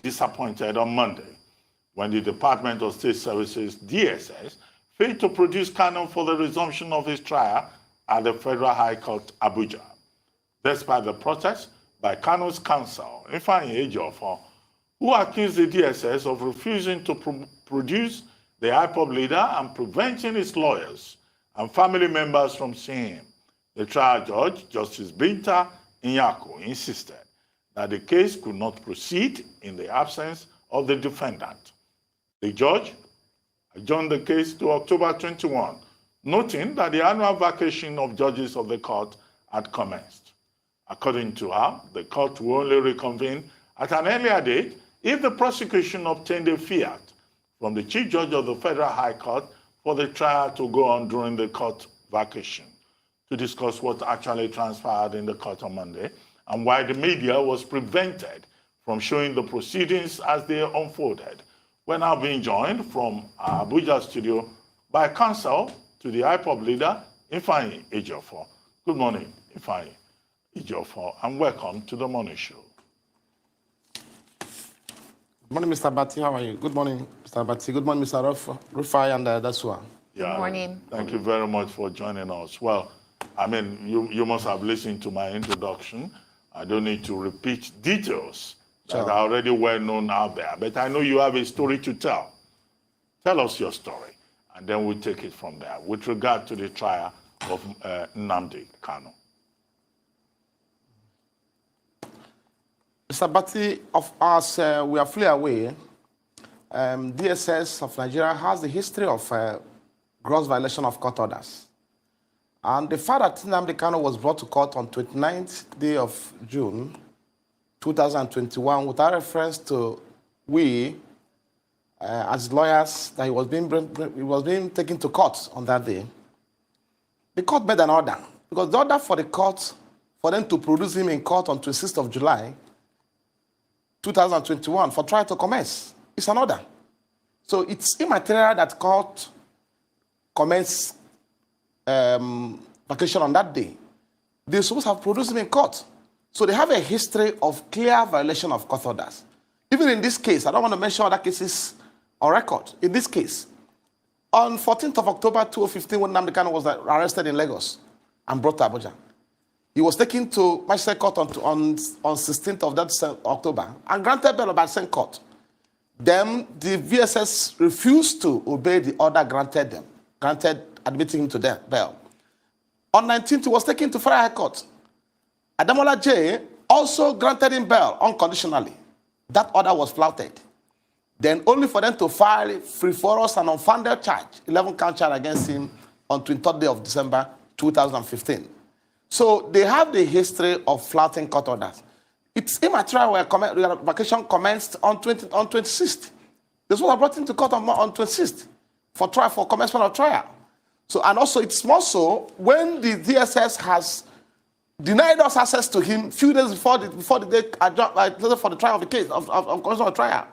disappointed on Monday when the Department of State Services, DSS, failed to produce Kanu for the resumption of his trial at the Federal High Court, Abuja. Despite the protest by Kanu's counsel, Ifeanyi Ejiofor, who accused the DSS of refusing to produce the IPOB leader and preventing his lawyers and family members from seeing him. The trial judge, Justice Binta Nyako, insisted that the case could not proceed in the absence of the defendant. The judge adjourned the case to October 21, noting that the annual vacation of judges of the court had commenced. According to her, the court will only reconvene at an earlier date if the prosecution obtained a fiat from the Chief Judge of the Federal High Court for the trial to go on during the court vacation. To discuss what actually transpired in the court on Monday and why the media was prevented from showing the proceedings as they unfolded, we're now being joined from our Abuja studio by Counsel to the IPOB leader, Ifeanyi Ejiofor. Good morning, Ifeanyi Ejiofor, and welcome to the Morning Show. Good morning, Mr. Bati. How are you? Good morning, Mr. Bati. Good morning, Mr. Rufai and Dasua. Good morning. Thank you very much for joining us. Well, I mean, you must have listened to my introduction. I don't need to repeat details that are already well known out there, but I know you have a story to tell. Tell us your story, and then we'll take it from there with regard to the trial of Nnamdi Kanu. Mr. Bati, of us, we are fully aware, DSS of Nigeria has a history of gross violation of court orders. And the fact that Nnamdi Kanu was brought to court on 29th day of June 2021 without reference to we, as lawyers, that he was being taken to court on that day, the court made an order. Because the order for the court, for them to produce him in court on 26th of July 2021 for trial to commence, it's an order. So it's immaterial that court commence vacation on that day. They're supposed to have produced him in court. So they have a history of clear violation of court orders. Even in this case, I don't want to mention other cases on record. In this case, on 14th of October 2015, when Nnamdi Kanu was arrested in Lagos and brought to Abuja, he was taken to Magistrate Court on 16th of that October and granted bail by the same court. Then the VSS refused to obey the order granted admitting him to bail. On 19th, he was taken to Federal High Court. Adamola J also granted him bail unconditionally. That order was flouted. Then only for them to file frivolous and unfounded charge, 11-count charge against him on 23rd day of December 2015. So they have the history of flouting court orders. It's immaterial where vacation commenced on 26th. This was brought into court on 26th for trial, for commencement of trial. So, and also it's more so when the DSS has denied us access to him a few days before the day for the trial of the case, of commencement of trial.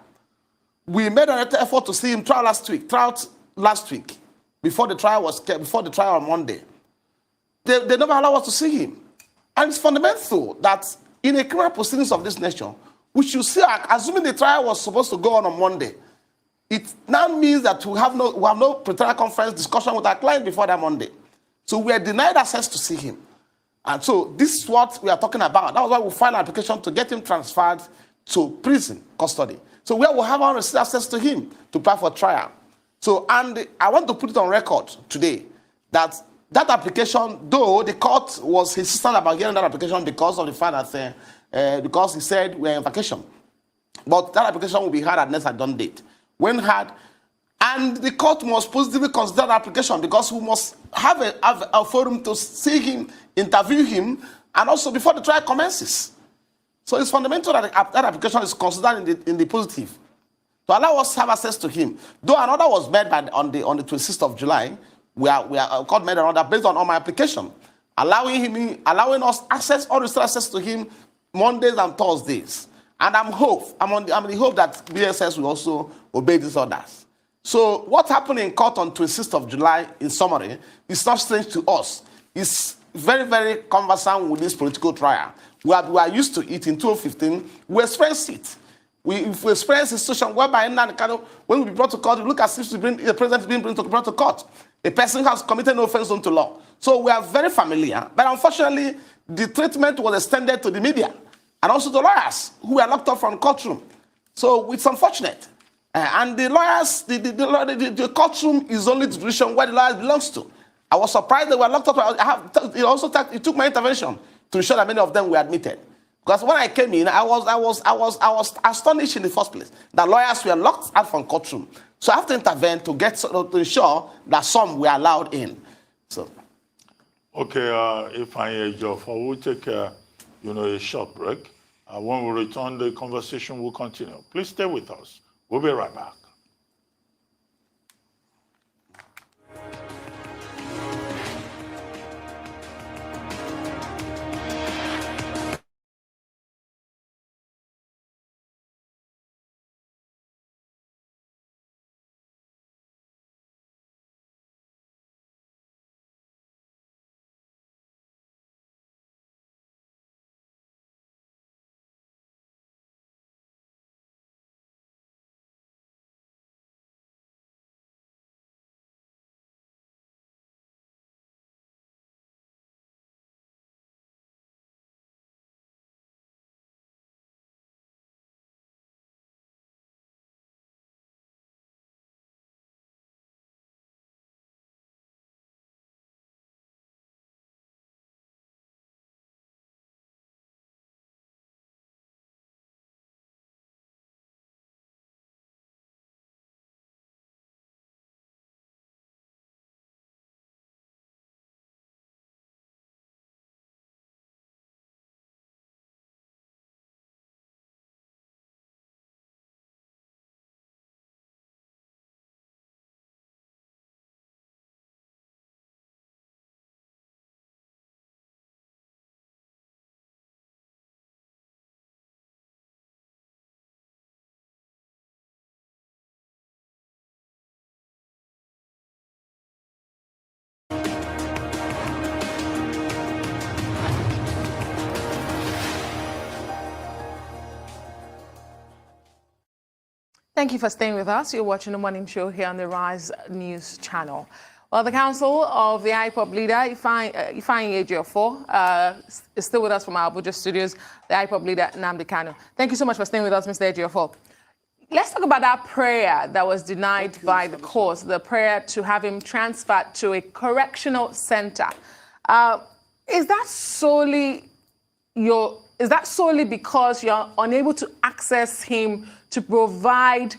We made an effort to see him trial last week, before the trial on Monday. They never allow us to see him. And it's fundamental that in a criminal proceedings of this nature, we should see, assuming the trial was supposed to go on Monday, it now means that we have no pretrial conference discussion with our client before that Monday. So we are denied access to see him. And so this is what we are talking about. That was why we filed an application to get him transferred to prison custody. So we will have unrestricted access to him to apply for trial. So, and I want to put it on record today that that application, though the court was insistent about getting that application because of the fact that, because he said we're in vacation. But that application will be heard at next done date. When heard, and the court must positively consider the application because we must have a forum to see him, interview him, and also before the trial commences. So it's fundamental that that application is considered in the positive to allow us to have access to him. Though an order was made on the 26th of July, court made an order based on my application, allowing us unrestricted access to him Mondays and Thursdays. And I'm in the hope that BSS will also obey these orders. So what happened in court on 26th of July, in summary, is not strange to us. It's very, very conversant with this political trial. We are used to it in 2015. We experienced it. If we experience a situation whereby Nnamdi Kanu, when we be brought to court, we look as if the president is being brought to court. A person has committed no offense unto law. So we are very familiar. But unfortunately, the treatment was extended to the media and also the lawyers who were locked up from the courtroom. So it's unfortunate. And the lawyers, the courtroom is only the jurisdiction where the lawyers belongs to. I was surprised they were locked up. It took my intervention to ensure that many of them were admitted. Because when I came in, I was astonished in the first place that lawyers were locked out from courtroom. So I have to intervene to ensure that some were allowed in. So, okay, Ifeanyi Ejiofor, we'll take a short break. When we return, the conversation will continue. Please stay with us. We'll be right back. Thank you for staying with us. You're watching the morning show here on the Rise News channel. Well, the counsel of the IPOB leader, Ifeanyi Ejiofor, is still with us from our Abuja studios, the IPOB leader, Nnamdi Kanu. Thank you so much for staying with us, Mr. Ejiofor. Let's talk about that prayer that was denied by the court, the prayer to have him transferred to a correctional center. Is that solely because you're unable to access him to provide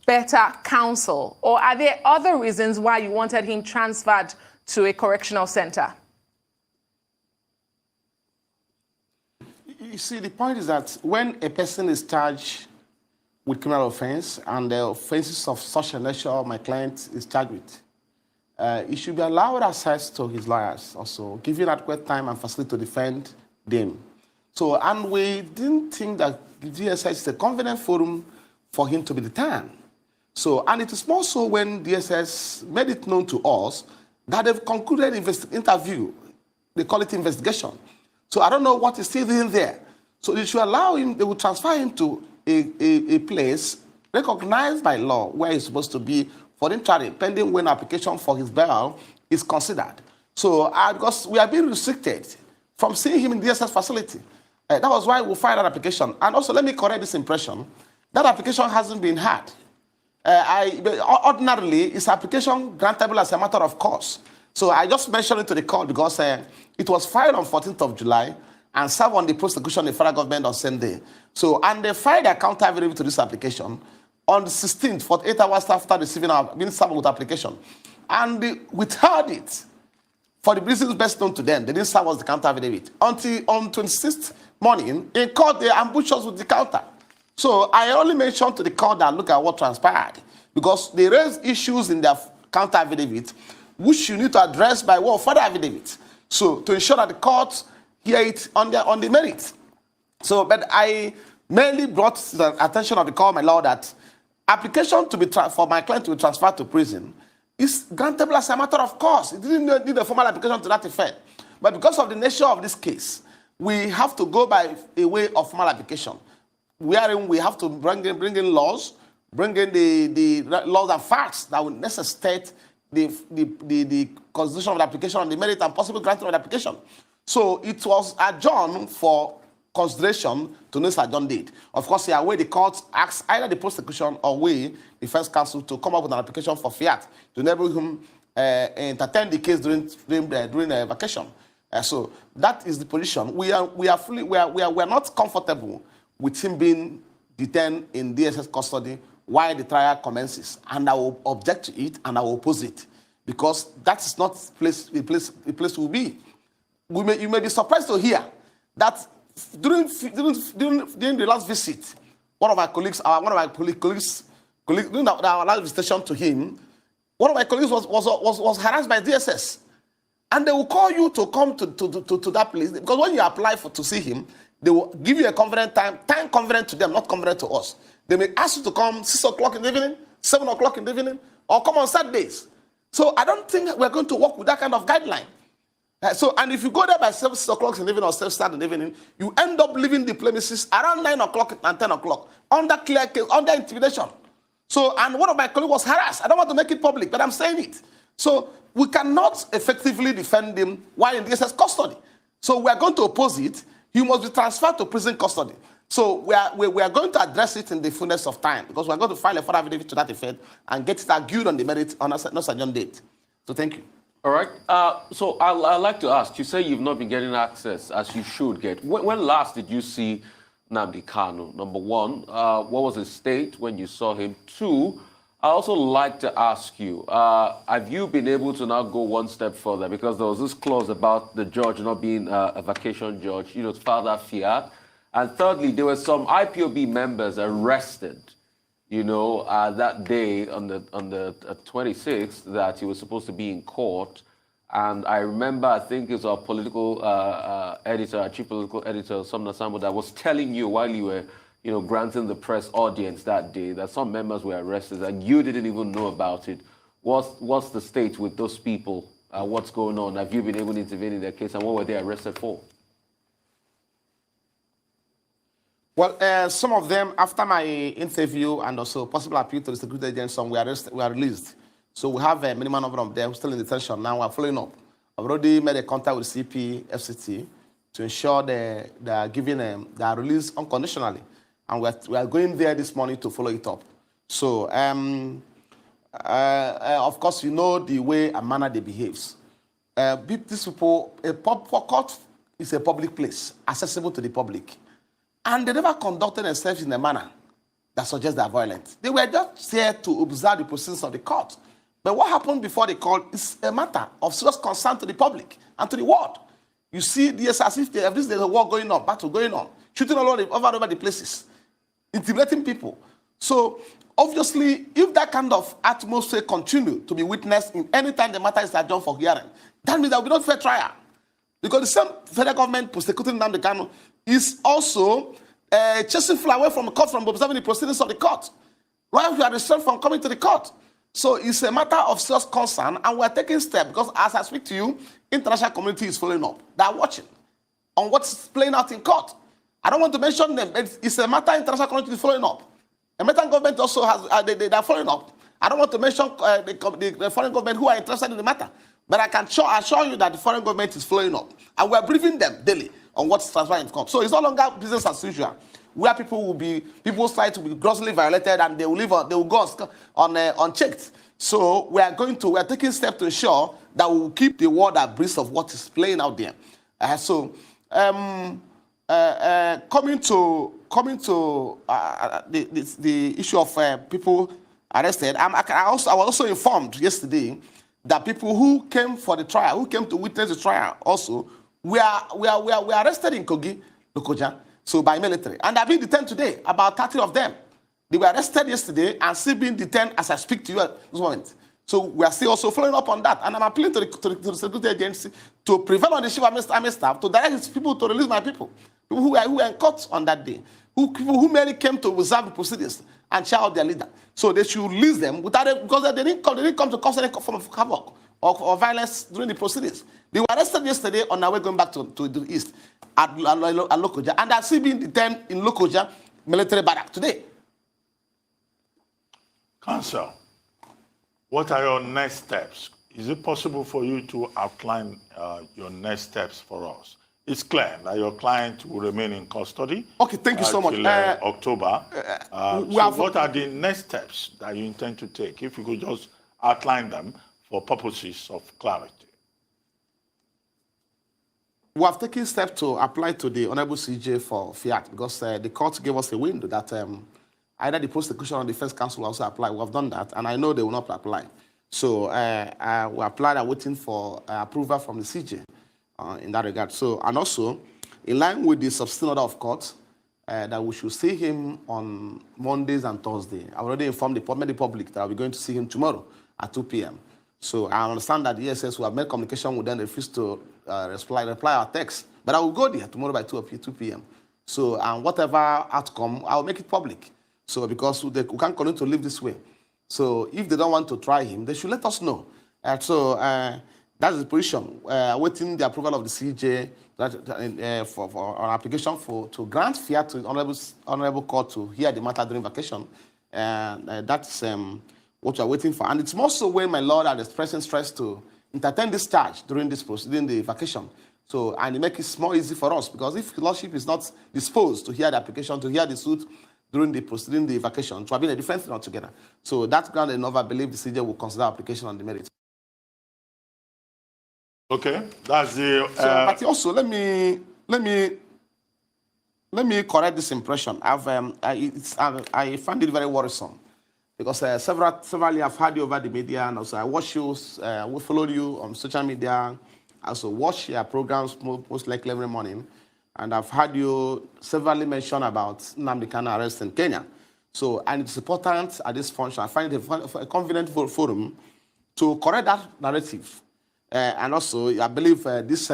better counsel? Or are there other reasons why you wanted him transferred to a correctional center? You see, the point is that when a person is charged with criminal offense and the offenses of such a nature my client is charged with, he should be allowed access to his lawyers also, giving adequate time and facility to defend them. So, and we didn't think that the DSS is a convenient forum for him to be detained. So, and it is more so when DSS made it known to us that they've concluded interview. They call it investigation. So I don't know what is still in there. So they should allow him, they will transfer him to a place recognized by law where he's supposed to be for him trial, pending when application for his bail is considered. So because we are being restricted from seeing him in the DSS facility. That was why we filed that application. And also, let me correct this impression. That application hasn't been had. Ordinarily, it's application grantable as a matter of course. So I just mentioned it to the court because it was filed on 14th of July and served on the prosecution of the federal government on Sunday. So, and they filed a counter affidavit to this application on the 16th, 48 hours after receiving being served with application. And they withheld it for the reasons best known to them. They didn't serve us the counter affidavit. Until on 26th morning, in court, they ambushed us with the counter. So I only mentioned to the court that look at what transpired because they raised issues in their counter affidavit which you need to address by way of further affidavit. So to ensure that the court hear it on the merit. So, but I mainly brought to the attention of the court, my lord, that application to be for my client to be transferred to prison is grantable as a matter of course. It didn't need a formal application to that effect. But because of the nature of this case, we have to go by a way of formal application. wherein we have to bring in laws, bring in the laws and facts that will necessitate the constitution of the application and the merit and possible granting of the application. So it was adjourned for consideration to this adjourned date. Of course, here where the court asks either the prosecution or we, the defense counsel, to come up with an application for fiat to enable him entertain the case during vacation. So that is the position. We are not comfortable with him being detained in DSS custody while the trial commences, and I will object to it and I will oppose it, because that is not the place will be. You may be surprised to hear that during the last visit, one of my colleagues, during our last visitation to him, one of my colleagues was harassed by DSS, and they will call you to come to that place, because when you apply to see him, they will give you a convenient time convenient to them, not convenient to us. They may ask you to come 6 o'clock in the evening, 7 o'clock in the evening, or come on Saturdays. So I don't think we're going to work with that kind of guideline. And if you go there by 6 o'clock in the evening or 7 in the evening, you end up leaving the premises around 9 o'clock and 10 o'clock under clear case, under intimidation. So, and one of my colleagues was harassed. I don't want to make it public, but I'm saying it. So we cannot effectively defend him while in DSS custody. So we are going to oppose it. He must be transferred to prison custody. So we are going to address it in the fullness of time, because we are going to file a further affidavit to that effect and get it argued on the merit on a adjourned date. So thank you. All right. So I'd like to ask, you say you've not been getting access as you should get. When last did you see Nnamdi Kanu? Number one, what was his state when you saw him? Two, I also like to ask you, have you been able to now go one step further? Because there was this clause about the judge not being a vacation judge, Father Fiat. And thirdly, there were some IPOB members arrested, that day on the 26th that he was supposed to be in court. And I remember, I think it's our political editor, our chief political editor, Somna Sambo, that was telling you while you were, granting the press audience that day that some members were arrested and you didn't even know about it. What's the state with those people? What's going on? Have you been able to intervene in their case, and what were they arrested for? Well, some of them, after my interview and also possible appeal to the security agents, some were released. So we have a minimum number of them still in detention. Now we're following up. I've already made a contact with CP, FCT, to ensure they are giving them, they are released unconditionally. And we are going there this morning to follow it up. So, of course, you know the way and manner they behave. These people, court is a public place, accessible to the public. And they never conducted themselves in a manner that suggests they are violent. They were just there to observe the proceedings of the court. But what happened before the court is a matter of serious concern to the public and to the world. You see, there's as if there's a war going on, battle going on, shooting all over the places, intimidating people. So, obviously, if that kind of atmosphere continues to be witnessed in any time the matter is adjourned for hearing, that means there will be no fair trial. Because the same federal government prosecuting Nnamdi Kanu is also chasing fly away from the court from observing the proceedings of the court, while we are restrained from coming to the court. So it's a matter of serious concern, and we are taking steps, because as I speak to you, international community is following up. They are watching on what's playing out in court. I don't want to mention them, but it's a matter international community is following up. The American government also has, they are following up. I don't want to mention the foreign government who are interested in the matter, but I can assure you that the foreign government is following up, and we are briefing them daily on what's transpiring in court. So it's no longer business as usual, where people's rights will be grossly violated and they will go unchecked. So we are taking steps to ensure that we will keep the world abreast of what is playing out there. Coming to the issue of people arrested, I was also informed yesterday that people who came for the trial, who came to witness the trial also, we are arrested in Kogi, Lokoja, so by military. And they're being detained today, about 30 of them. They were arrested yesterday and still being detained as I speak to you at this moment. So we are still also following up on that. And I'm appealing to the security agency to prevail on the chief army staff to direct people to release my people who were in court on that day, people who merely came to observe the proceedings and cheer out their leader. So they should release them because they didn't come to cause any form of havoc or violence during the proceedings. They were arrested yesterday on our way going back to the east at Lokoja, and are still being detained in Lokoja, military barrack today. Counsel, what are your next steps? Is it possible for you to outline your next steps for us? It's clear that your client will remain in custody. Okay, thank you so much. Till October. What are the next steps that you intend to take? If you could just outline them for purposes of clarity. We have taken steps to apply to the Honorable CJ for fiat because the court gave us a window that either the prosecution or the defense counsel will also apply. We have done that, and I know they will not apply. So we applied and waiting for approval from the CJ in that regard. So, and also, in line with the substantive order of court, that we should see him on Mondays and Thursdays. I already informed the public that I'll be going to see him tomorrow at 2 p.m. So I understand that the ESS will have made communication with them, they refuse to reply our text. But I will go there tomorrow by 2 p.m. So, and whatever outcome, I will make it public. So, because we can't continue to live this way. So, if they don't want to try him, they should let us know. That's the position. Waiting the approval of the CJ for an application to grant fiat to the honorable court to hear the matter during vacation. That's what we are waiting for. And it's more so when my lord are expressing stress to entertain this charge during the vacation. So, and it makes it more easy for us, because if the lordship is not disposed to hear the application, to hear the suit during the vacation, it would have been a different thing altogether. So that ground enough, I believe the CJ will consider application on the merits. Okay, that's the. But also, let me correct this impression. I find it very worrisome, because severally I've heard you over the media, and also I watch you, we follow you on social media. I also watch your programs most likely every morning, and I've heard you severally mention about Nnamdi Kanu arrest in Kenya. So, and it's important at this function. I find it a convenient forum to correct that narrative. And also, I believe this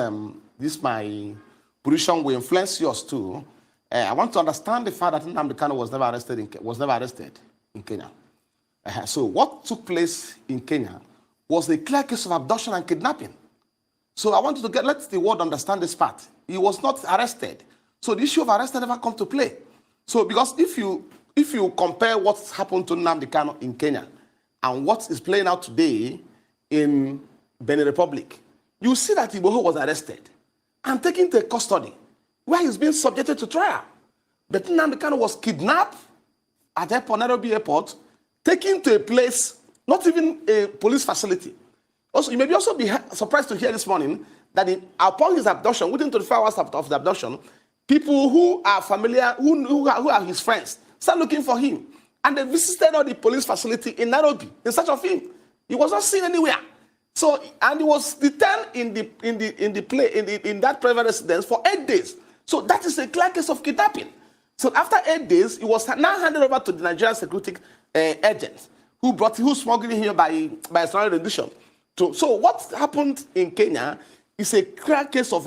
my position will influence yours too. I want to understand the fact that Nnamdi Kanu was never arrested in Kenya. So, what took place in Kenya was a clear case of abduction and kidnapping. So, I want you to let the world understand this part. He was not arrested. So, the issue of arrest never come to play. So, because if you compare what's happened to Nnamdi Kanu in Kenya and what is playing out today in Benin Republic, you see that Igboho was arrested and taken to custody, where he's being subjected to trial. But Nnamdi Kanu was kidnapped at Nairobi Airport, taken to a place, not even a police facility. Also, you may also be surprised to hear this morning that upon his abduction, within 24 hours of the abduction, people who are familiar, who are his friends, start looking for him. And they visited all the police facility in Nairobi in search of him. He was not seen anywhere. So, and he was detained in that private residence for 8 days. So that is a clear case of kidnapping. So after 8 days, he was now handed over to the Nigerian security agents who smuggled him here by external rendition. So what happened in Kenya is a clear case of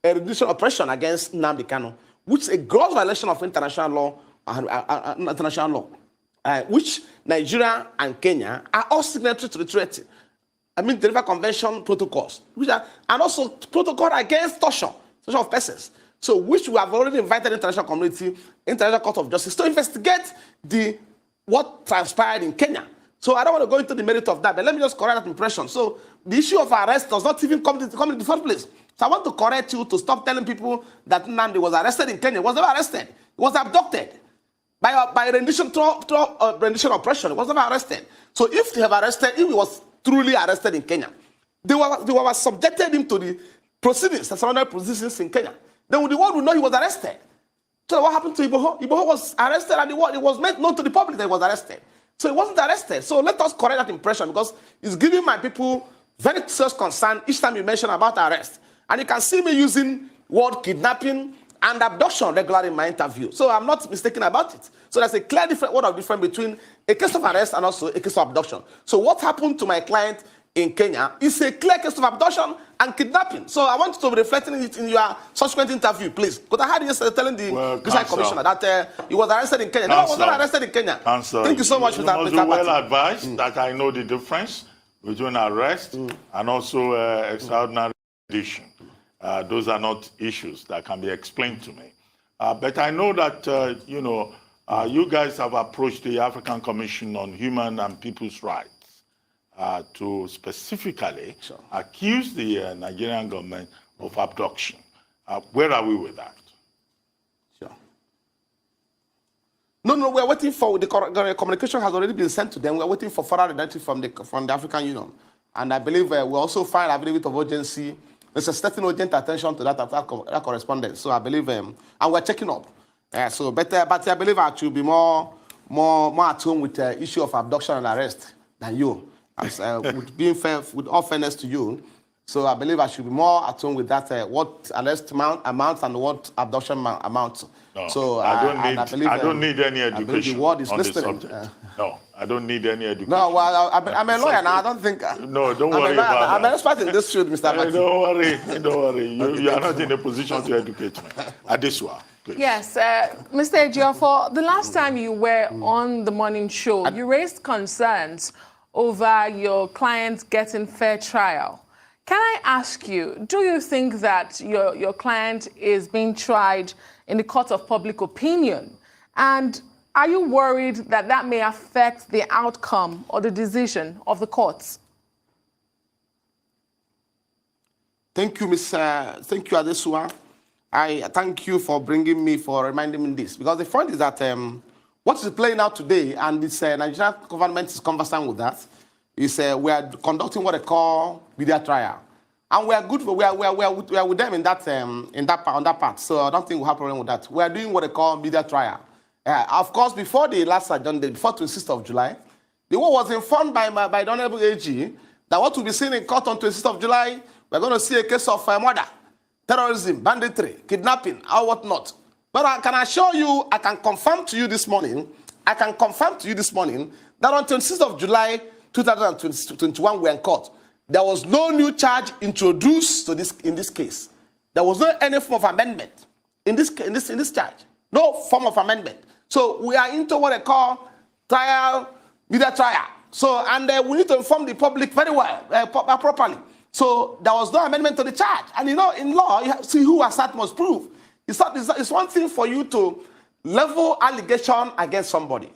rendition operation against Nnamdi Kanu, which is a gross violation of international law, which Nigeria and Kenya are all signatory to the treaty. I mean, the Geneva Convention protocols, and also protocol against torture of persons. So, which we have already invited the international community, International Court of Justice, to investigate what transpired in Kenya. So, I don't want to go into the merit of that, but let me just correct that impression. So, the issue of arrest does not even come in the first place. So, I want to correct you to stop telling people that Nnamdi was arrested in Kenya. He was never arrested. He was abducted by rendition oppression. He was never arrested. So, if he was truly arrested in Kenya, they were subjected him to the proceedings, the surrounding proceedings in Kenya. Then the world would know he was arrested. So what happened to Igboho? Igboho was arrested, and it was made known to the public that he was arrested. So he wasn't arrested. So let us correct that impression, because it's giving my people very serious concern each time you mention about arrest. And you can see me using word kidnapping and abduction regularly in my interview. So I'm not mistaken about it. So there's a clear word of difference between a case of arrest and also a case of abduction. So what happened to my client in Kenya is a clear case of abduction and kidnapping. So I want you to be reflecting it in your subsequent interview, please. Because I heard you telling the Commissioner that he was arrested in Kenya. No, he was not arrested in Kenya. Counsel, thank you so much for that. You must be well advised that I know the difference between arrest and also extraordinary condition. Those are not issues that can be explained to me. But I know that, you guys have approached the African Commission on Human and People's Rights to specifically accuse the Nigerian government of abduction. Where are we with that? Sure. No, we're waiting for, the communication has already been sent to them. We're waiting for further identity from the African Union. And I believe we also filed affidavit of urgency. There's a certain urgent attention to that correspondence. So I believe, and we're checking up. But I believe I should be more at home with the issue of abduction and arrest than you. As, with being fair, with all fairness to you. So I believe I should be more at home with that, what arrest amounts and what abduction amounts. No, so I don't need any education. I believe the word is on listening. this subject. No, I don't need any education. No, well, I'm a lawyer now. I don't think. No, don't worry about that. I'm an expert in this field, Mr. Maki. Don't worry. You are not in a position to educate me. Adesua, please. Yes, Mr. Ejiofor, the last time you were on the morning show, you raised concerns over your clients getting fair trial. Can I ask you, do you think that your client is being tried in the court of public opinion? And are you worried that that may affect the outcome or the decision of the courts? Thank you, thank you, Adesua. I thank you for reminding me this. Because the point is that what is playing out today, and this Nigerian government is conversant with that, is we are conducting what they call media trial. And we are good for, we are with them in that part. So I don't think we have a problem with that. We are doing what they call media trial. Of course, before the last agenda, before 26th of July, the war was informed by the Honorable AG that what will be seen in court on 26th of July, we're going to see a case of murder, terrorism, banditry, kidnapping, or whatnot. But I can assure you, I can confirm to you this morning, that on 26th of July 2021, we're in court. There was no new charge introduced to in this case. There was no any form of amendment in this charge. No form of amendment. So we are into what they call trial, media trial. So, and we need to inform the public very well, properly. So there was no amendment to the charge. And you know, in law, you have to see who assert must prove. It's one thing for you to level allegation against somebody,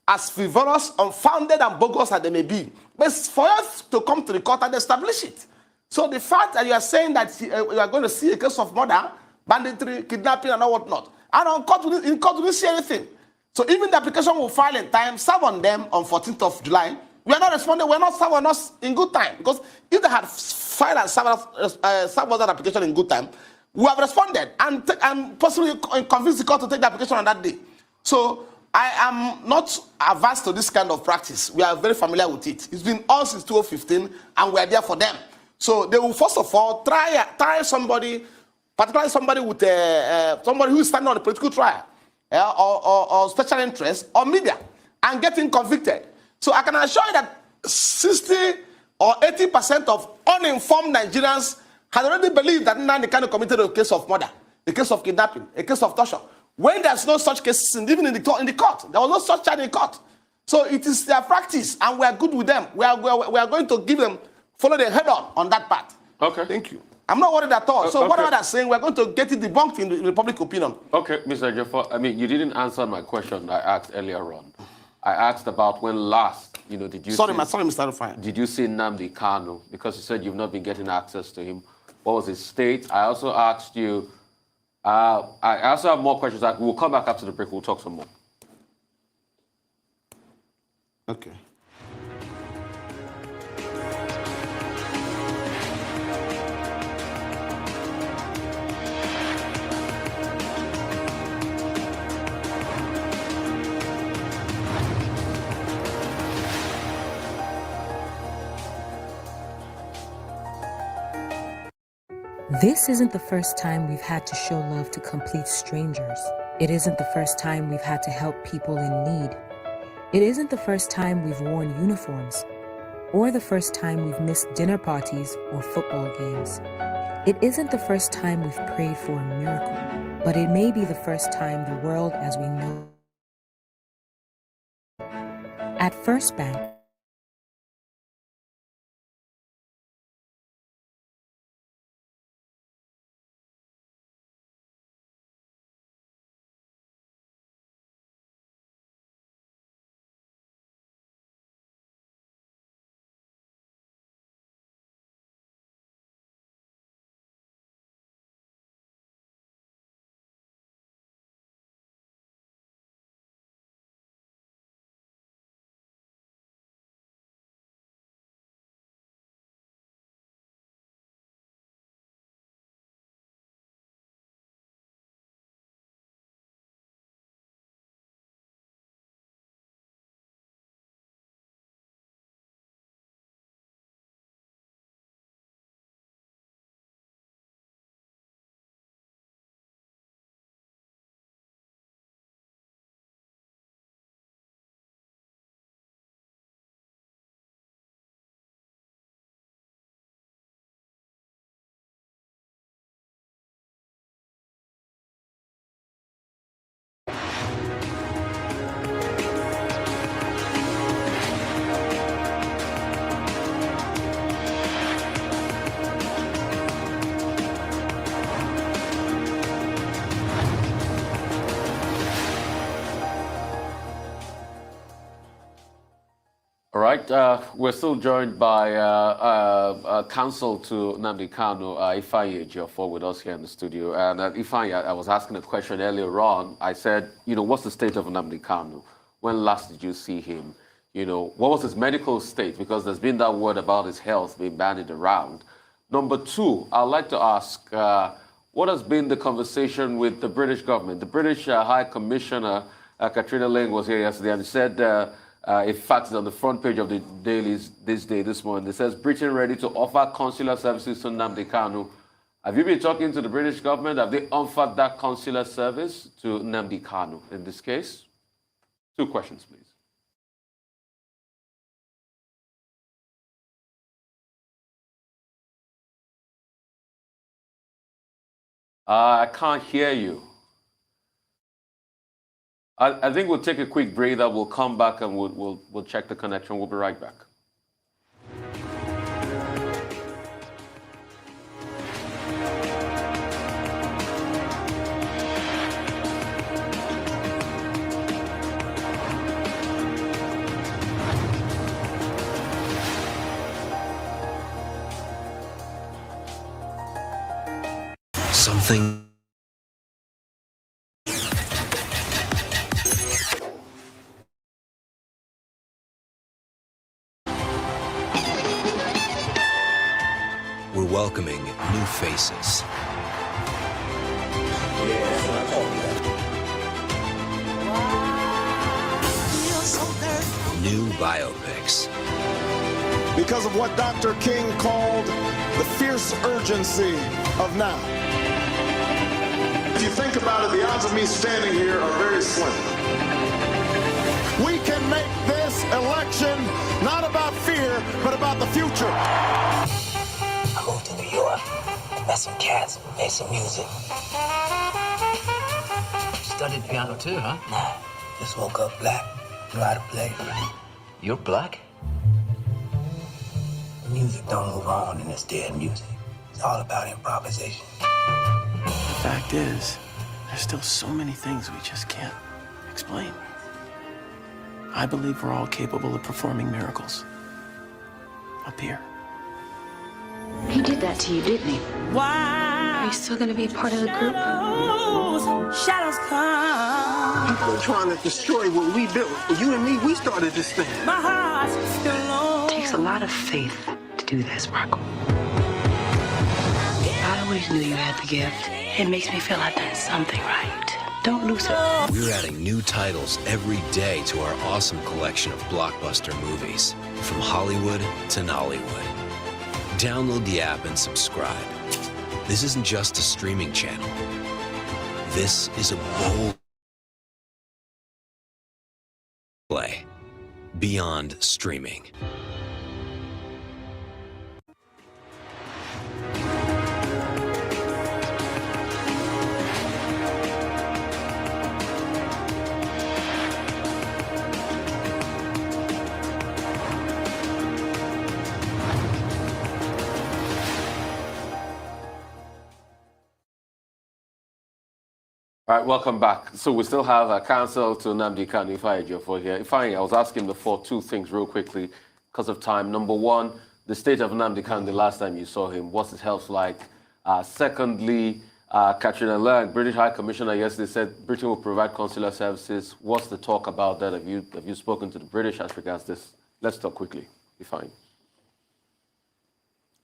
as frivolous, unfounded, and bogus as they may be. But it's for us to come to the court and establish it. So the fact that you are saying that you are going to see a case of murder, banditry, kidnapping, and all whatnot, and in court we didn't see anything. So even the application will file in time, serve on them on 14th of July. We are not responding, we are not serving us in good time. Because if they had filed and served that application in good time, we have responded and possibly convinced the court to take the application on that day. So I am not averse to this kind of practice. We are very familiar with it. It's been on since 2015, and we are there for them. So they will first of all try somebody, particularly somebody with somebody who is standing on a political trial, or special interest, or media, and getting convicted. So I can assure you that 60 or 80% of uninformed Nigerians had already believed that Nnamdi Kanu committed a case of murder, a case of kidnapping, a case of torture. When there's no such cases, even in the court, there was no such charge in court. So it is their practice, and we are good with them. We are going to give them, follow the head on that part. Okay. Thank you. I'm not worried at all. So whatever they're saying, we're going to get it debunked in the public opinion. Okay, Mr. Ejiofor, I mean, you didn't answer my question I asked earlier on. I asked about when last, did you sorry, Mr. Ifeanyi. Did you see Nnamdi Kanu? Because you said you've not been getting access to him. What was his state? I also asked you, I also have more questions. We'll come back after the break. We'll talk some more. Okay. This isn't the first time we've had to show love to complete strangers. It isn't the first time we've had to help people in need. It isn't the first time we've worn uniforms, or the first time we've missed dinner parties or football games. It isn't the first time we've prayed for a miracle, but it may be the first time the world as we know. At First Bank, All right, we're still joined by counsel to Nnamdi Kanu, Ifeanyi Ejiofor, with us here in the studio. And Ifeanyi, I was asking a question earlier on. I said, what's the state of Nnamdi Kanu? When last did you see him? What was his medical state? Because there's been that word about his health being bandied around. Number two, I'd like to ask, what has been the conversation with the British government? The British High Commissioner, Katrina Lang, was here yesterday and said, in fact, it's on the front page of the dailies this morning. It says, Britain ready to offer consular services to Nnamdi Kanu. Have you been talking to the British government? Have they offered that consular service to Nnamdi Kanu in this case? Two questions, please. I can't hear you. I think we'll take a quick breather. We'll come back and we'll check the connection. We'll be right back. Something we're welcoming new faces. New biopics. Because of what Dr. King called the fierce urgency of now. If you think about it, the odds of me standing here are very slim. We can make this election not about fear, but about the future. I moved to New York, met some cats, made some music. Studied piano too, huh? Nah, just woke up black, knew how to play. You're black? Music don't move on in this dead music. It's all about improvisation. The fact is, there's still so many things we just can't explain. I believe we're all capable of performing miracles. Up here. He did that to you, didn't he? Why? Are you still gonna be part of the group? Shadows come. People are trying to destroy what we built. You and me, we started this thing. My heart's still alone. It takes a lot of faith to do this, Rocco. I always knew you had the gift. It makes me feel I've done something right. Don't lose it. We're adding new titles every day to our awesome collection of blockbuster movies, from Hollywood to Nollywood. Download the app and subscribe. This isn't just a streaming channel. This is a bold play beyond streaming. All right, welcome back. So we still have a counsel to Nnamdi Kanu, Ifeanyi Ejiofor here. Ifeanyi, I was asking before two things real quickly because of time. Number one, the state of Nnamdi Kanu the last time you saw him. What's his health like? Secondly, Katrina Lang, British High Commissioner, yesterday said Britain will provide consular services. What's the talk about that? Have you spoken to the British as regards this? Let's talk quickly. Ifeanyi.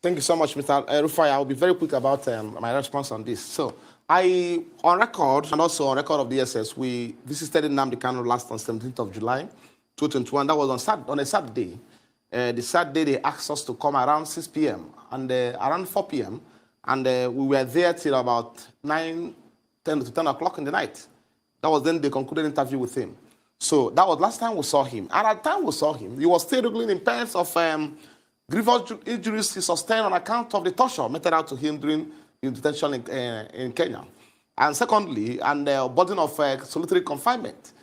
Thank you so much, Mr. Rufai. I'll be very quick about my response on this. So, on record, and also on record of the DSS, we visited Nnamdi Kanu last on 17th of July, 2021. That was on a Saturday. The Saturday, they asked us to come around 6 p.m. and around 4 p.m. And we were there till about 10 to 10 o'clock in the night. That was then the concluded interview with him. So that was last time we saw him. And at the time we saw him, he was still wriggling in pains of grievous injuries he sustained on account of the torture meted out to him during his detention in Kenya. And secondly, the burden of solitary confinement.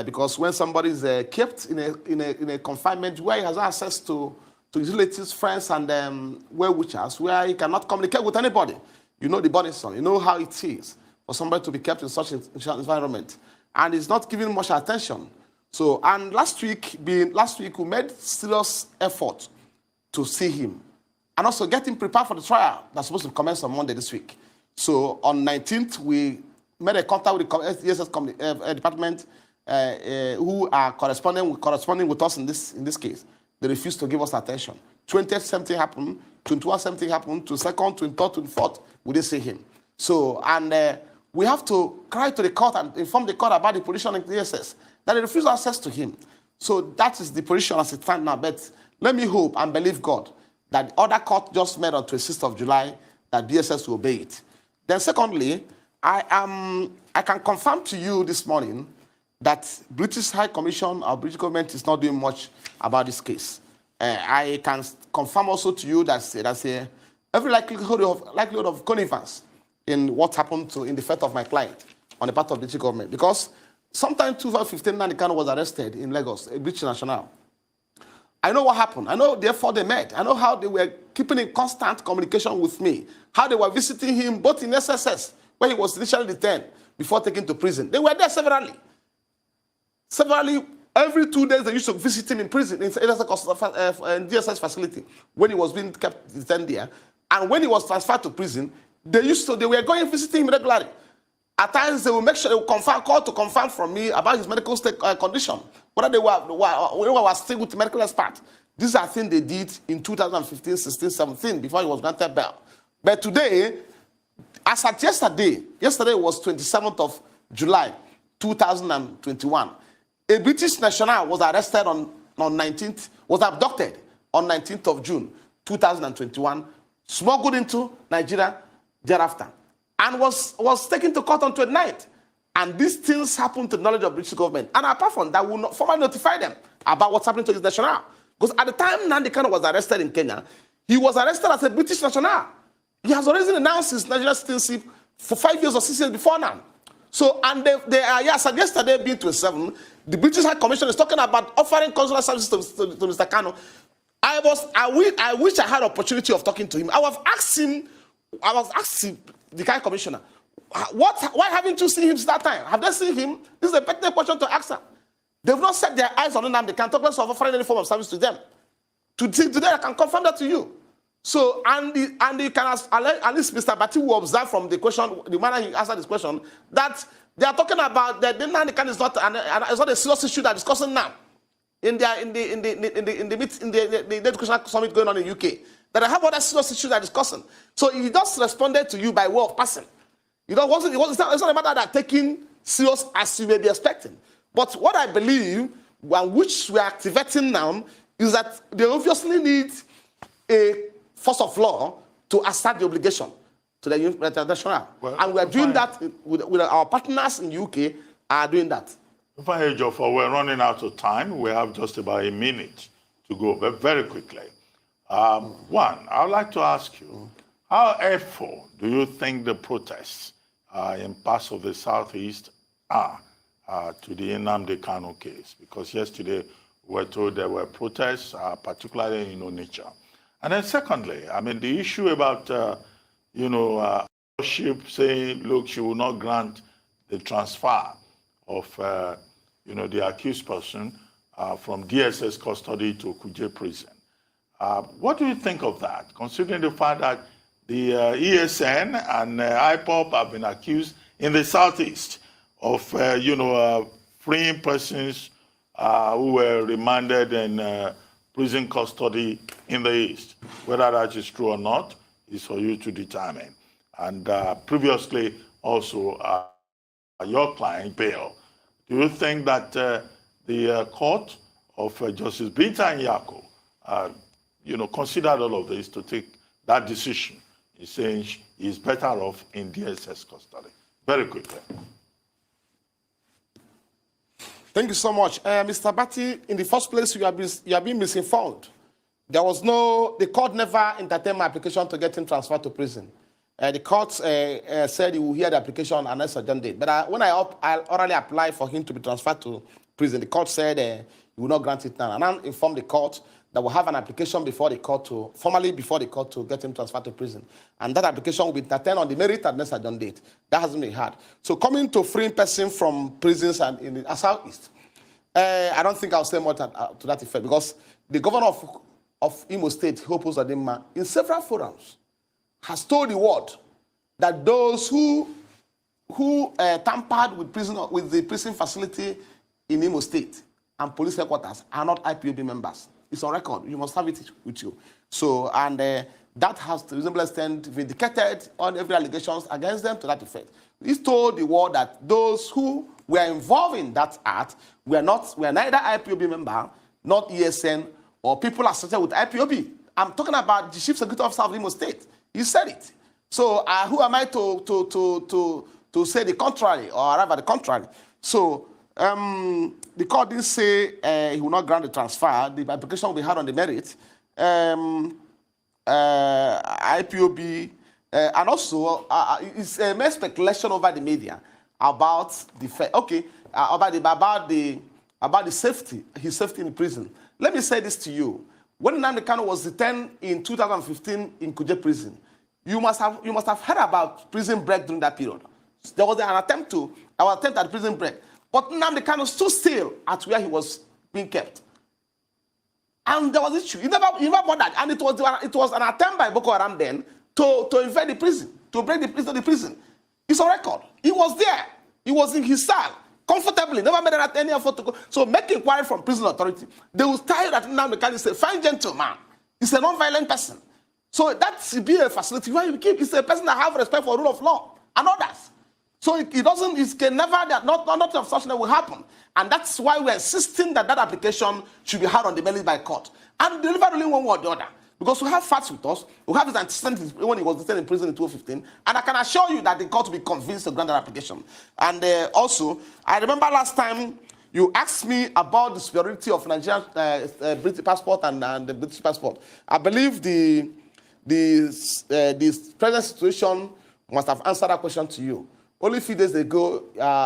Because when somebody is kept in a confinement where he has access to his relatives, friends, and well-wishers, where he cannot communicate with anybody. You know the burdensome. You know how it is for somebody to be kept in such an environment. And he's not given much attention So, and last week we made serious effort to see him and also get him prepared for the trial that's supposed to commence on Monday this week. So on 19th, we made a contact with the ESS department who are corresponding with us in this case. They refused to give us attention. 20th, something happened. 21st, something happened. 22nd, 23rd, 24th, we didn't see him. So, and we have to cry to the court and inform the court about the position of the ESS, that they refuse access to him. So that is the position as it stands now. But let me hope and believe God that the other court just made on 26th of July that DSS will obey it. Then secondly, I can confirm to you this morning that British High Commission or British government is not doing much about this case. I can confirm also to you that there's every likelihood of connivance in what happened in the fate of my client on the part of the British government. Because sometime 2015, Nnamdi Kanu was arrested in Lagos, a British national. I know what happened. I know therefore they met. I know how they were keeping in constant communication with me, how they were visiting him both in SSS, where he was initially detained, before taken to prison. They were there severally. Every 2 days they used to visit him in prison, in DSS facility, when he was being kept detained there. And when he was transferred to prison, they were going and visiting him regularly. At times they will make sure they will call to confirm from me about his medical state condition, whether they were still with the medical expert. These are things they did in 2015, 16, 17, before he was granted bail. But today, as at yesterday was 27th of July, 2021. A British national was arrested on 19th, was abducted on 19th of June, 2021, smuggled into Nigeria thereafter, and was taken to court on 29th. And these things happened to the knowledge of British government. And apart from that, we will not formally notify them about what's happening to his national. Because at the time Nnamdi Kanu was arrested in Kenya, he was arrested as a British national. He has already announced his Nigerian citizenship for 5 years or 6 years before now. So, and they are, yes, and yesterday being 27, the British High Commission is talking about offering consular services to Mr. Kanu. I wish I had opportunity of talking to him. I was asking the High Commissioner, why haven't you seen him since that time? Have they seen him? This is a pertinent question to ask them. They've not set their eyes on Nnamdi Kanu, talk less of offering any form of service to them. Today, I can confirm that to you. So, and you can ask, at least Mr. Bati will observe from the question, the manner he answered this question, that they are talking about that Nnamdi Kanu is not a serious issue they're discussing now in the educational summit going on in the UK. That I have other serious issues they're discussing. So he just responded to you by way of passing. It's not a matter that taking serious as you may be expecting. But what I believe, and which we are activating now, is that they obviously need a force of law to assert the obligation to the international. Well, and we are doing that with our partners in the UK are doing that. Ifeanyi Ejiofor, we're running out of time. We have just about a minute to go, but very quickly. One, I would like to ask you, how helpful do you think the protests in parts of the Southeast are to the Nnamdi Kanu case? Because yesterday we were told there were protests, particularly in Onitsha. And then secondly, I mean, the issue about, ship saying, look, she will not grant the transfer of, the accused person from DSS custody to Kuje prison. What do you think of that, considering the fact that the ESN and IPOP have been accused in the Southeast of, freeing persons who were remanded in prison custody in the East? Whether that is true or not is for you to determine. And previously, also, your client, bail. Do you think that the court of Justice Binta Nyako, considered all of this to take that decision? He's saying he's better off in DSS custody. Very quickly. Thank you so much. Mr. Bati, in the first place, you have been misinformed. The court never entertained my application to get him transferred to prison. The court said he will hear the application and next certain date. But when I orally applied for him to be transferred to prison, the court said he will not grant it now. And I informed the court that we'll have an application formally before the court to get him transferred to prison. And that application will be entertained on the merit and next certain date. That hasn't been had. So coming to freeing person from prisons and in the Southeast, I don't think I'll say much to that effect because the governor of Imo State, Hope Uzodimma, in several forums, has told the world that those who tampered with the prison facility in Imo State and police headquarters are not IPOB members. It's on record. You must have it with you. So, and that has to a reasonable extent vindicated on every allegations against them to that effect. He's told the world that those who were involved in that act were neither IPOB member, not ESN, or people associated with IPOB. I'm talking about the chief security officer of Imo State. He said it. So who am I to say the contrary or arrive at the contrary? So the court didn't say he will not grant the transfer. The application will be held on the merit. IPOB, and also it's a mere speculation over the media about the safety, his safety in prison. Let me say this to you: when Nnamdi Kanu was detained in 2015 in Kuje prison, you must have heard about prison break during that period. There was an attempt at prison break, but Nnamdi Kanu stood still at where he was being kept. And there was issue. He never bothered. And it was an attempt by Boko Haram then to invade the prison, to break the prison. It's on record. He was there. He was in his cell, comfortably, never made any effort to go. So make inquiry from prison authority. They will tell you that Nnamdi Kanu is a fine gentleman. He's a non-violent person. So that's be a facility where you keep. He's a person that have respect for rule of law and others. So it can never, nothing of such will happen. And that's why we're insisting that application should be held on the merit by court. And delivered only one way or the other. Because we have facts with us. We have his antecedents when he was detained in prison in 2015. And I can assure you that the court will be convinced to grant that application. And also, I remember last time you asked me about the superiority of Nigerian British passport and the British passport. I believe the present situation must have answered that question to you. Only a few days ago,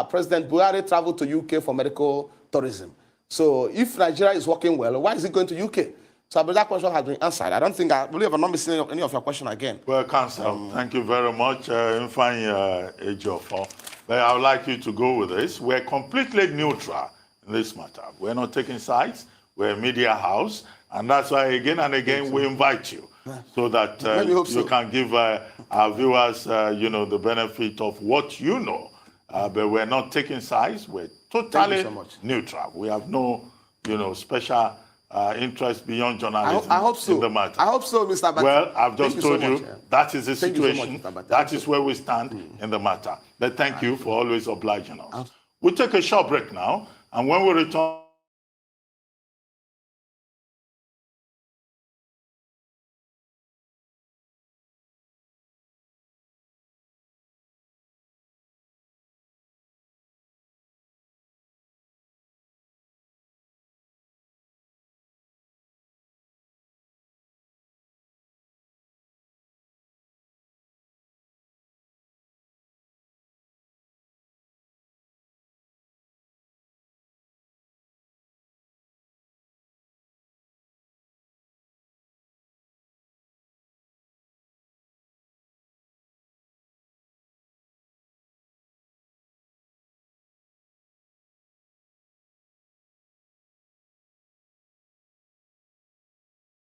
President Buhari traveled to UK for medical tourism. So if Nigeria is working well, why is he going to UK? So I believe that question has been answered. I believe I'm not missing any of your question again. Well, Counsel, thank you very much, Ifeanyi Ejiofor. But I would like you to go with this. We're completely neutral in this matter. We're not taking sides. We're a media house. And that's why again and again we invite you so that you can give our viewers, the benefit of what you know. But we're not taking sides. We're totally neutral. We have no, special interest beyond journalism I hope so. in the matter. I hope so, Mr. Abati. Well, I've just told you that is the situation. So much, that is where we stand in the matter. But thank you for always obliging us. We'll take a short break now, and when we return,